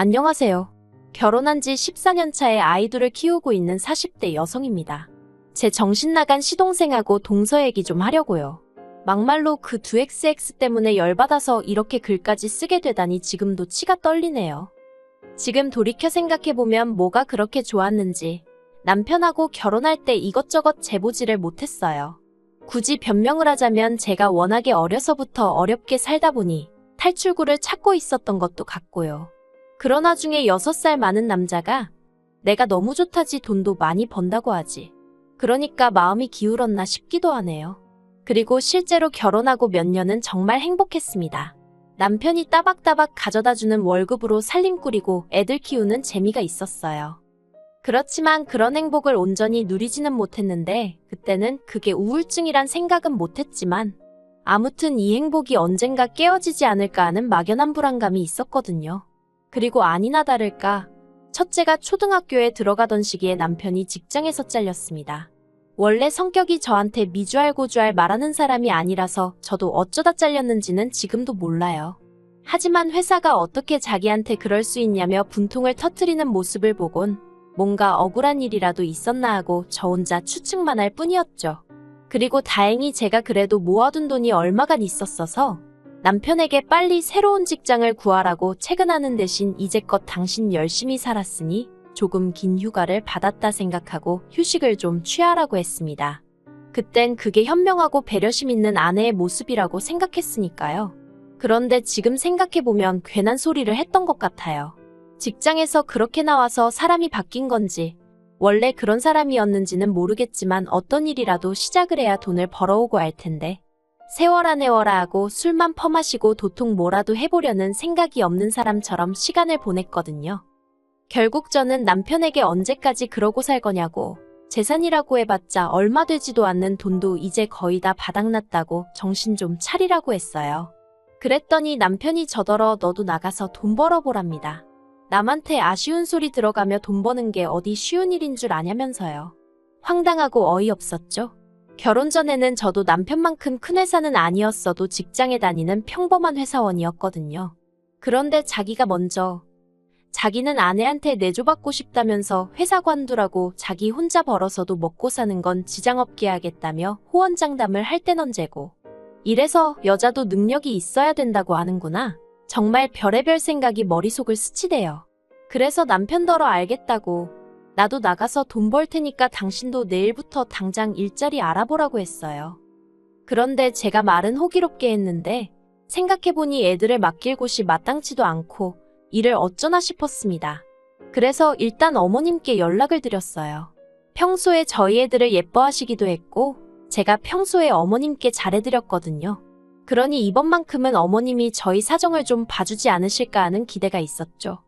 안녕하세요. 결혼한 지 14년 차에 아이들을 키우고 있는 40대 여성입니다. 제 정신 나간 시동생하고 동서 얘기 좀 하려고요. 막말로 그 두 XX 때문에 열받아서 이렇게 글까지 쓰게 되다니 지금도 치가 떨리네요. 지금 돌이켜 생각해보면 뭐가 그렇게 좋았는지 남편하고 결혼할 때 이것저것 재보지를 못했어요. 굳이 변명을 하자면 제가 워낙에 어려서부터 어렵게 살다 보니 탈출구를 찾고 있었던 것도 같고요. 그런 와중에 6살 많은 남자가 내가 너무 좋다지 돈도 많이 번다고 하지. 그러니까 마음이 기울었나 싶기도 하네요. 그리고 실제로 결혼하고 몇 년은 정말 행복했습니다. 남편이 따박따박 가져다주는 월급으로 살림 꾸리고 애들 키우는 재미가 있었어요. 그렇지만 그런 행복을 온전히 누리지는 못했는데 그때는 그게 우울증이란 생각은 못했지만 아무튼 이 행복이 언젠가 깨어지지 않을까 하는 막연한 불안감이 있었거든요. 그리고 아니나 다를까 첫째가 초등학교에 들어가던 시기에 남편이 직장에서 잘렸습니다. 원래 성격이 저한테 미주알고주알 말하는 사람이 아니라서 저도 어쩌다 잘렸는지는 지금도 몰라요. 하지만 회사가 어떻게 자기한테 그럴 수 있냐며 분통을 터뜨리는 모습을 보곤 뭔가 억울한 일이라도 있었나 하고 저 혼자 추측만 할 뿐이었죠. 그리고 다행히 제가 그래도 모아둔 돈이 얼마간 있었어서 남편에게 빨리 새로운 직장을 구하라고 채근하는 대신 이제껏 당신 열심히 살았으니 조금 긴 휴가를 받았다 생각하고 휴식을 좀 취하라고 했습니다. 그땐 그게 현명하고 배려심 있는 아내의 모습이라고 생각했으니까요. 그런데 지금 생각해보면 괜한 소리를 했던 것 같아요. 직장에서 그렇게 나와서 사람이 바뀐 건지 원래 그런 사람이었는지는 모르겠지만 어떤 일이라도 시작을 해야 돈을 벌어오고 할 텐데 세워라 내워라 하고 술만 퍼마시고 도통 뭐라도 해보려는 생각이 없는 사람처럼 시간을 보냈거든요. 결국 저는 남편에게 언제까지 그러고 살 거냐고 재산이라고 해봤자 얼마 되지도 않는 돈도 이제 거의 다 바닥났다고 정신 좀 차리라고 했어요. 그랬더니 남편이 저더러 너도 나가서 돈 벌어보랍니다. 남한테 아쉬운 소리 들어가며 돈 버는 게 어디 쉬운 일인 줄 아냐면서요. 황당하고 어이없었죠. 결혼 전에는 저도 남편만큼 큰 회사는 아니었어도 직장에 다니는 평범한 회사원이었거든요. 그런데 자기가 먼저 자기는 아내한테 내조받고 싶다면서 회사 관두라고 자기 혼자 벌어서도 먹고 사는 건 지장 없게 하겠다며 호언장담을 할 땐 언제고. 이래서 여자도 능력이 있어야 된다고 하는구나. 정말 별의별 생각이 머릿속을 스치대요. 그래서 남편더러 알겠다고 나도 나가서 돈 벌 테니까 당신도 내일부터 당장 일자리 알아보라고 했어요. 그런데 제가 말은 호기롭게 했는데 생각해보니 애들을 맡길 곳이 마땅치도 않고 일을 어쩌나 싶었습니다. 그래서 일단 어머님께 연락을 드렸어요. 평소에 저희 애들을 예뻐하시기도 했고 제가 평소에 어머님께 잘해드렸거든요. 그러니 이번만큼은 어머님이 저희 사정을 좀 봐주지 않으실까 하는 기대가 있었죠.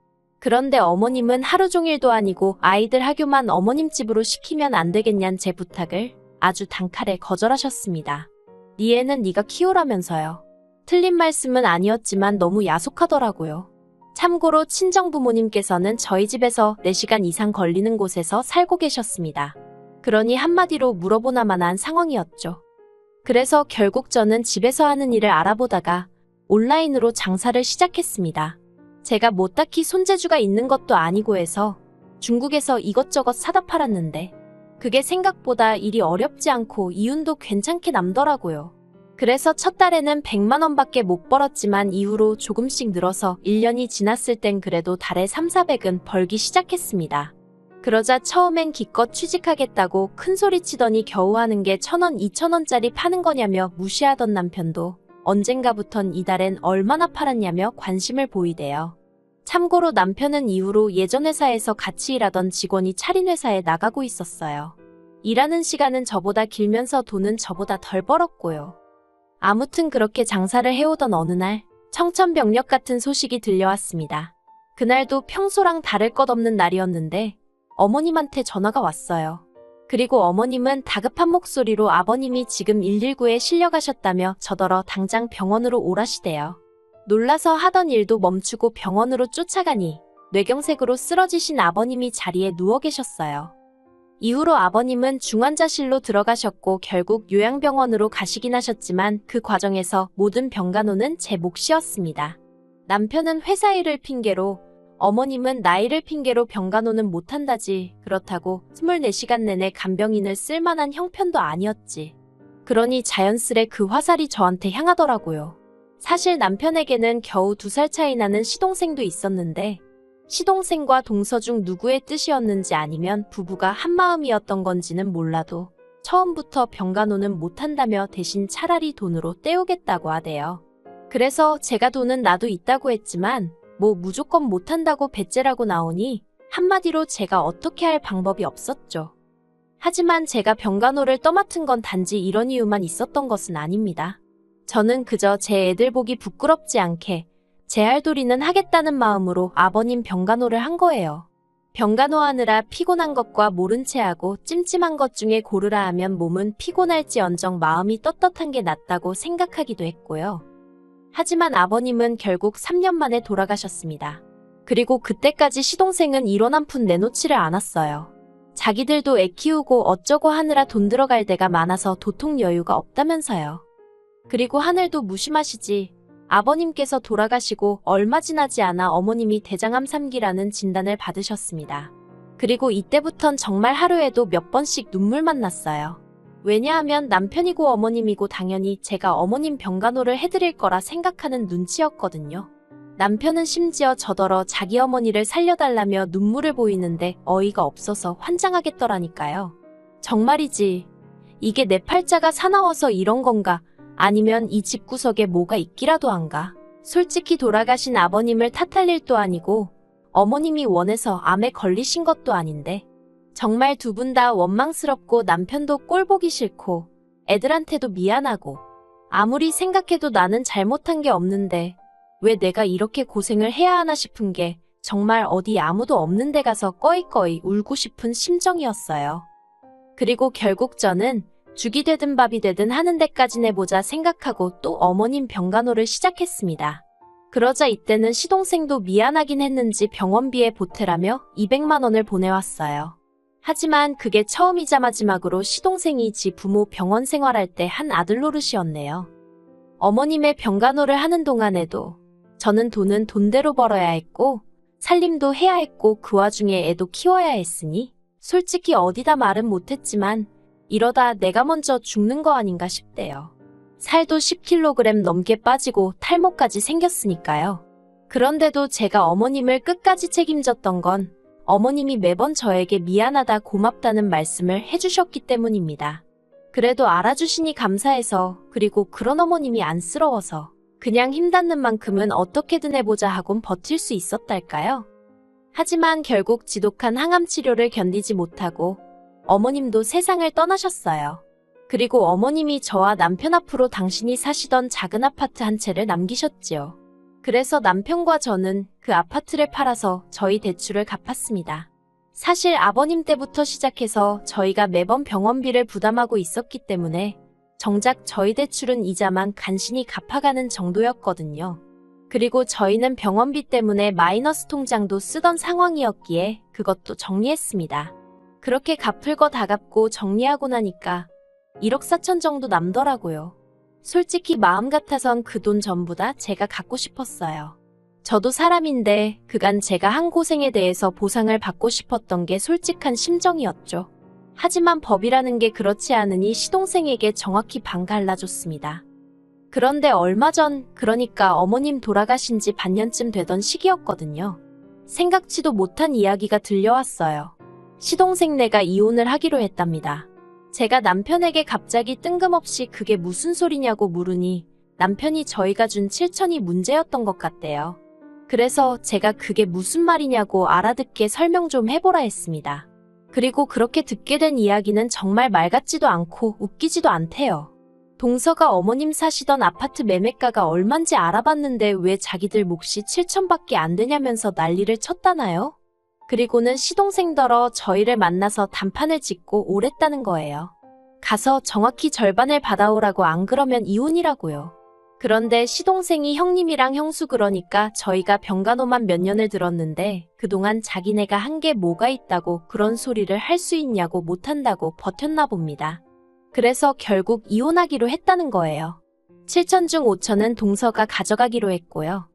그런데 어머님은 하루 종일도 아니고 아이들 학교만 어머님 집으로 시키면 안 되겠냐는 제 부탁을 아주 단칼에 거절하셨습니다. 네 애는 네가 키우라면서요. 틀린 말씀은 아니었지만 너무 야속하더라고요. 참고로 친정부모님께서는 저희 집에서 4시간 이상 걸리는 곳에서 살고 계셨습니다. 그러니 한마디로 물어보나만 한 상황이었죠. 그래서 결국 저는 집에서 하는 일을 알아보다가 온라인으로 장사를 시작했습니다. 제가 뭐 딱히 손재주가 있는 것도 아니고 해서 중국에서 이것저것 사다 팔았는데 그게 생각보다 일이 어렵지 않고 이윤도 괜찮게 남더라고요. 그래서 첫 달에는 100만 원밖에 못 벌었지만 이후로 조금씩 늘어서 1년이 지났을 땐 그래도 달에 3,400은 벌기 시작했습니다. 그러자 처음엔 기껏 취직하겠다고 큰소리치더니 겨우 하는 게 1,000원, 2,000원짜리 파는 거냐며 무시하던 남편도 언젠가부턴 이달엔 얼마나 팔았냐며 관심을 보이대요. 참고로 남편은 이후로 예전 회사에서 같이 일하던 직원이 차린 회사에 나가고 있었어요. 일하는 시간은 저보다 길면서 돈은 저보다 덜 벌었고요. 아무튼 그렇게 장사를 해오던 어느 날 청천벽력 같은 소식이 들려왔습니다. 그날도 평소랑 다를 것 없는 날이었는데 어머님한테 전화가 왔어요. 그리고 어머님은 다급한 목소리로 아버님이 지금 119에 실려가셨다며 저더러 당장 병원으로 오라시대요. 놀라서 하던 일도 멈추고 병원으로 쫓아가니 뇌경색으로 쓰러지신 아버님이 자리에 누워 계셨어요. 이후로 아버님은 중환자실로 들어가셨고 결국 요양병원으로 가시긴 하셨지만 그 과정에서 모든 병간호는 제 몫이었습니다. 남편은 회사 일을 핑계로 어머님은 나이를 핑계로 병간호는 못한다지. 그렇다고 24시간 내내 간병인을 쓸만한 형편도 아니었지. 그러니 자연스레 그 화살이 저한테 향하더라고요. 사실 남편에게는 겨우 2살 차이 나는 시동생도 있었는데 시동생과 동서 중 누구의 뜻이었는지 아니면 부부가 한마음이었던 건지는 몰라도 처음부터 병간호는 못한다며 대신 차라리 돈으로 때우겠다고 하대요. 그래서 제가 돈은 나도 있다고 했지만 뭐 무조건 못한다고 배째라고 나오니 한마디로 제가 어떻게 할 방법이 없었죠. 하지만 제가 병간호를 떠맡은 건 단지 이런 이유만 있었던 것은 아닙니다. 저는 그저 제 애들 보기 부끄럽지 않게 제 할도리는 하겠다는 마음으로 아버님 병간호를 한 거예요. 병간호하느라 피곤한 것과 모른 채 하고 찜찜한 것 중에 고르라 하면 몸은 피곤할지언정 마음이 떳떳한 게 낫다고 생각하기도 했고요. 하지만 아버님은 결국 3년 만에 돌아가셨습니다. 그리고 그때까지 시동생은 1원 한 푼 내놓지를 않았어요. 자기들도 애 키우고 어쩌고 하느라 돈 들어갈 데가 많아서 도통 여유가 없다면서요. 그리고 하늘도 무심하시지. 아버님께서 돌아가시고 얼마 지나지 않아 어머님이 대장암 3기라는 진단을 받으셨습니다. 그리고 이때부턴 정말 하루에도 몇 번씩 눈물만 났어요. 왜냐하면 남편이고 어머님이고 당연히 제가 어머님 병간호를 해드릴 거라 생각하는 눈치였거든요. 남편은 심지어 저더러 자기 어머니를 살려달라며 눈물을 보이는데 어이가 없어서 환장하겠더라니까요. 정말이지. 이게 내 팔자가 사나워서 이런 건가? 아니면 이 집구석에 뭐가 있기라도 한가? 솔직히 돌아가신 아버님을 탓할 일도 아니고 어머님이 원해서 암에 걸리신 것도 아닌데 정말 두 분 다 원망스럽고 남편도 꼴보기 싫고 애들한테도 미안하고 아무리 생각해도 나는 잘못한 게 없는데 왜 내가 이렇게 고생을 해야 하나 싶은 게 정말 어디 아무도 없는 데 가서 꺼이꺼이 울고 싶은 심정이었어요. 그리고 결국 저는 죽이 되든 밥이 되든 하는 데까지 내보자 생각하고 또 어머님 병간호를 시작했습니다. 그러자 이때는 시동생도 미안하긴 했는지 병원비에 보태라며 200만 원을 보내왔어요. 하지만 그게 처음이자 마지막으로 시동생이 지 부모 병원 생활할 때 한 아들 노릇이었네요. 어머님의 병간호를 하는 동안에도 저는 돈은 돈대로 벌어야 했고 살림도 해야 했고 그 와중에 애도 키워야 했으니 솔직히 어디다 말은 못했지만 이러다 내가 먼저 죽는 거 아닌가 싶대요. 살도 10kg 넘게 빠지고 탈모까지 생겼으니까요. 그런데도 제가 어머님을 끝까지 책임졌던 건 어머님이 매번 저에게 미안하다 고맙다는 말씀을 해주셨기 때문입니다. 그래도 알아주시니 감사해서 그리고 그런 어머님이 안쓰러워서 그냥 힘닿는 만큼은 어떻게든 해보자 하곤 버틸 수 있었달까요? 하지만 결국 지독한 항암 치료를 견디지 못하고 어머님도 세상을 떠나셨어요. 그리고 어머님이 저와 남편 앞으로 당신이 사시던 작은 아파트 한 채를 남기셨지요. 그래서 남편과 저는 그 아파트를 팔아서 저희 대출을 갚았습니다. 사실 아버님 때부터 시작해서 저희가 매번 병원비를 부담하고 있었기 때문에 정작 저희 대출은 이자만 간신히 갚아가는 정도였거든요. 그리고 저희는 병원비 때문에 마이너스 통장도 쓰던 상황이었기에 그것도 정리했습니다. 그렇게 갚을 거 다 갚고 정리하고 나니까 1억 4천 정도 남더라고요. 솔직히 마음 같아선 그 돈 전부 다 제가 갖고 싶었어요. 저도 사람인데 그간 제가 한 고생에 대해서 보상을 받고 싶었던 게 솔직한 심정이었죠. 하지만 법이라는 게 그렇지 않으니 시동생에게 정확히 반 갈라줬습니다. 그런데 얼마 전, 그러니까 어머님 돌아가신 지 반년쯤 되던 시기였거든요. 생각지도 못한 이야기가 들려왔어요. 시동생네가 이혼을 하기로 했답니다. 제가 남편에게 갑자기 뜬금없이 그게 무슨 소리냐고 물으니 남편이 저희가 준 7천이 문제였던 것 같대요. 그래서 제가 그게 무슨 말이냐고 알아듣게 설명 좀 해보라 했습니다. 그리고 그렇게 듣게 된 이야기는 정말 말 같지도 않고 웃기지도 않대요. 동서가 어머님 사시던 아파트 매매가가 얼만지 알아봤는데 왜 자기들 몫이 7천밖에 안 되냐면서 난리를 쳤다나요? 그리고는 시동생더러 저희를 만나서 단판을 짓고 오랬다는 거예요. 가서 정확히 절반을 받아오라고 안 그러면 이혼이라고요. 그런데 시동생이 형님이랑 형수 그러니까 저희가 병간호만 몇 년을 들었는데 그동안 자기네가 한 게 뭐가 있다고 그런 소리를 할 수 있냐고 못한다고 버텼나 봅니다. 그래서 결국 이혼하기로 했다는 거예요. 7천 중 5천은 동서가 가져가기로 했고요.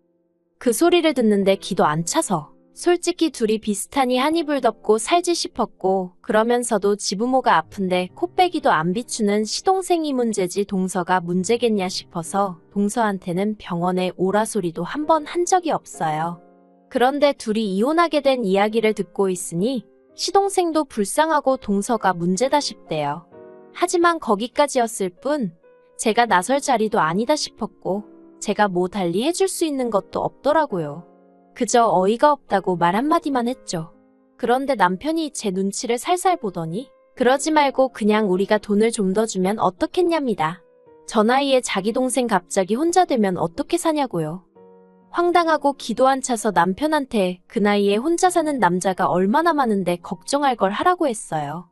그 소리를 듣는데 기도 안 차서 솔직히 둘이 비슷하니 한 이불 덮고 살지 싶었고 그러면서도 지부모가 아픈데 코빼기도 안 비추는 시동생이 문제지 동서가 문제겠냐 싶어서 동서한테는 병원에 오라 소리도 한 번 한 적이 없어요. 그런데 둘이 이혼하게 된 이야기를 듣고 있으니 시동생도 불쌍하고 동서가 문제다 싶대요. 하지만 거기까지였을 뿐 제가 나설 자리도 아니다 싶었고 제가 뭐 달리 해줄 수 있는 것도 없더라고요. 그저 어이가 없다고 말 한마디만 했죠. 그런데 남편이 제 눈치를 살살 보더니 그러지 말고 그냥 우리가 돈을 좀 더 주면 어떻겠냐입니다. 저 나이에 자기 동생 갑자기 혼자 되면 어떻게 사냐고요. 황당하고 기도 안 차서 남편한테 그 나이에 혼자 사는 남자가 얼마나 많은데 걱정할 걸 하라고 했어요.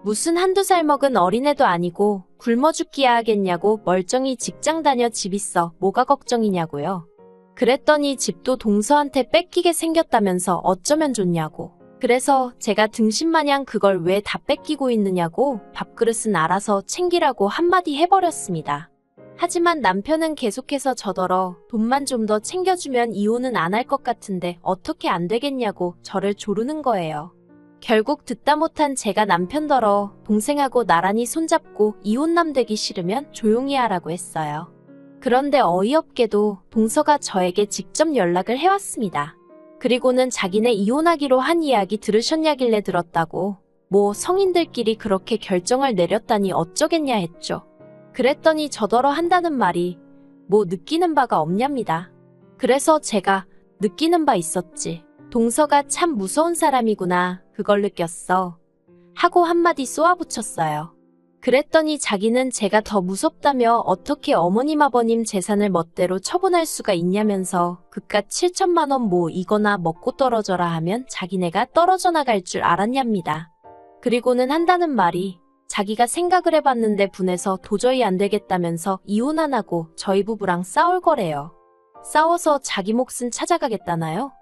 무슨 한두 살 먹은 어린애도 아니고 굶어 죽기야 하겠냐고 멀쩡히 직장 다녀 집 있어 뭐가 걱정이냐고요. 그랬더니 집도 동서한테 뺏기게 생겼다면서 어쩌면 좋냐고. 그래서 제가 등신마냥 그걸 왜 다 뺏기고 있느냐고 밥그릇은 알아서 챙기라고 한마디 해버렸습니다. 하지만 남편은 계속해서 저더러 돈만 좀 더 챙겨주면 이혼은 안 할 것 같은데 어떻게 안 되겠냐고 저를 조르는 거예요. 결국 듣다 못한 제가 남편더러 동생하고 나란히 손잡고 이혼남 되기 싫으면 조용히 하라고 했어요. 그런데 어이없게도 동서가 저에게 직접 연락을 해왔습니다. 그리고는 자기네 이혼하기로 한 이야기 들으셨냐길래 들었다고 뭐 성인들끼리 그렇게 결정을 내렸다니 어쩌겠냐 했죠. 그랬더니 저더러 한다는 말이 뭐 느끼는 바가 없냐입니다. 그래서 제가 느끼는 바 있었지. 동서가 참 무서운 사람이구나 그걸 느꼈어. 하고 한마디 쏘아붙였어요. 그랬더니 자기는 제가 더 무섭다며 어떻게 어머님 아버님 재산을 멋대로 처분할 수가 있냐면서 그깟 7천만 원 뭐 이거나 먹고 떨어져라 하면 자기네가 떨어져 나갈 줄 알았냐입니다. 그리고는 한다는 말이 자기가 생각을 해봤는데 분해서 도저히 안 되겠다면서 이혼 안 하고 저희 부부랑 싸울 거래요. 싸워서 자기 몫은 찾아가겠다나요?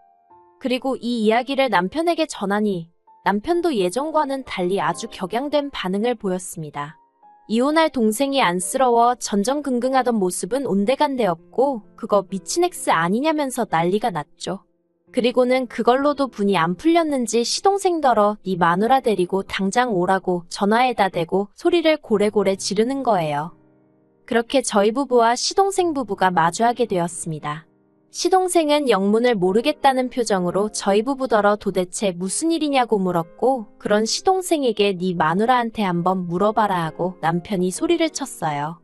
그리고 이 이야기를 남편에게 전하니 남편도 예전과는 달리 아주 격양된 반응을 보였습니다. 이혼할 동생이 안쓰러워 전전긍긍하던 모습은 온데간데 없고 그거 미친 X 아니냐면서 난리가 났죠. 그리고는 그걸로도 분이 안 풀렸는지 시동생더러 네 마누라 데리고 당장 오라고 전화에다 대고 소리를 고래고래 지르는 거예요. 그렇게 저희 부부와 시동생 부부가 마주하게 되었습니다. 시동생은 영문을 모르겠다는 표정으로 저희 부부더러 도대체 무슨 일이냐고 물었고 그런 시동생에게 네 마누라한테 한번 물어봐라 하고 남편이 소리를 쳤어요.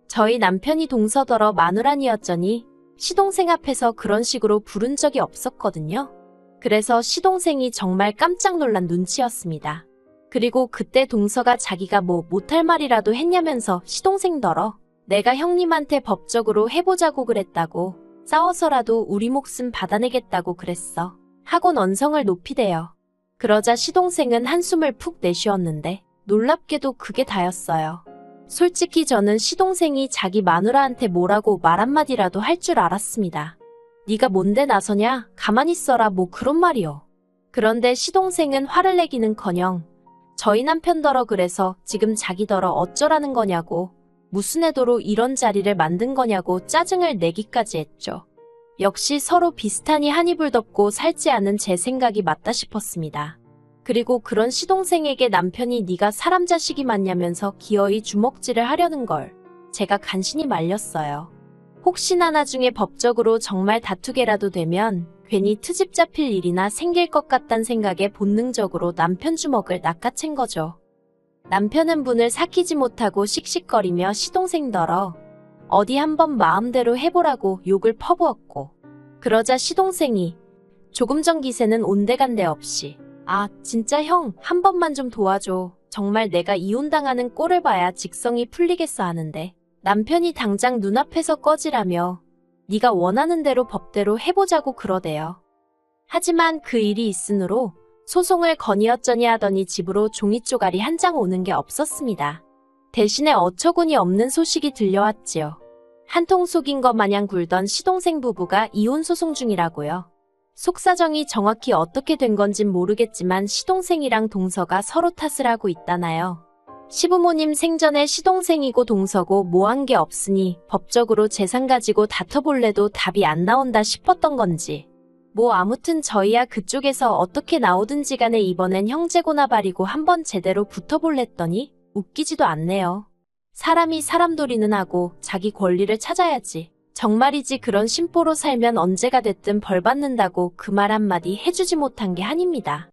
저희 남편이 동서더러 마누라니였더니 시동생 앞에서 그런 식으로 부른 적이 없었거든요. 그래서 시동생이 정말 깜짝 놀란 눈치였습니다. 그리고 그때 동서가 자기가 뭐 못할 말이라도 했냐면서 시동생더러 내가 형님한테 법적으로 해보자고 그랬다고 싸워서라도 우리 목숨 받아내겠다고 그랬어. 하곤 언성을 높이대요. 그러자 시동생은 한숨을 푹 내쉬었는데 놀랍게도 그게 다였어요. 솔직히 저는 시동생이 자기 마누라한테 뭐라고 말 한마디라도 할 줄 알았습니다. 네가 뭔데 나서냐? 가만히 있어라 뭐 그런 말이요. 그런데 시동생은 화를 내기는커녕 저희 남편더러 그래서 지금 자기더러 어쩌라는 거냐고 무슨 애도로 이런 자리를 만든 거냐고 짜증을 내기까지 했죠. 역시 서로 비슷하니 한 이불 덮고 살지 않은 제 생각이 맞다 싶었습니다. 그리고 그런 시동생에게 남편이 네가 사람 자식이 맞냐면서 기어이 주먹질을 하려는 걸 제가 간신히 말렸어요. 혹시나 나중에 법적으로 정말 다투게라도 되면 괜히 트집 잡힐 일이나 생길 것 같단 생각에 본능적으로 남편 주먹을 낚아챈 거죠. 남편은 분을 삭히지 못하고 씩씩거리며 시동생더러 어디 한번 마음대로 해보라고 욕을 퍼부었고 그러자 시동생이 조금 전 기세는 온데간데 없이 아 진짜 형 한 번만 좀 도와줘. 정말 내가 이혼당하는 꼴을 봐야 직성이 풀리겠어 하는데 남편이 당장 눈앞에서 꺼지라며 네가 원하는 대로 법대로 해보자고 그러대요. 하지만 그 일이 있으므로 소송을 건의어쩌니 하더니 집으로 종이 쪼가리 한 장 오는 게 없었습니다. 대신에 어처구니 없는 소식이 들려왔지요. 한통 속인 것 마냥 굴던 시동생 부부가 이혼 소송 중이라고요. 속사정이 정확히 어떻게 된 건진 모르겠지만 시동생이랑 동서가 서로 탓을 하고 있다나요. 시부모님 생전에 시동생이고 동서고 뭐 한 게 없으니 법적으로 재산 가지고 다퉈볼래도 답이 안 나온다 싶었던 건지 뭐 아무튼 저희야 그쪽에서 어떻게 나오든지 간에 이번엔 형제고나 발이고 한번 제대로 붙어볼랬더니 웃기지도 않네요. 사람이 사람 도리는 하고 자기 권리를 찾아야지. 정말이지 그런 심보로 살면 언제가 됐든 벌 받는다고 그 말 한마디 해주지 못한 게 한입니다.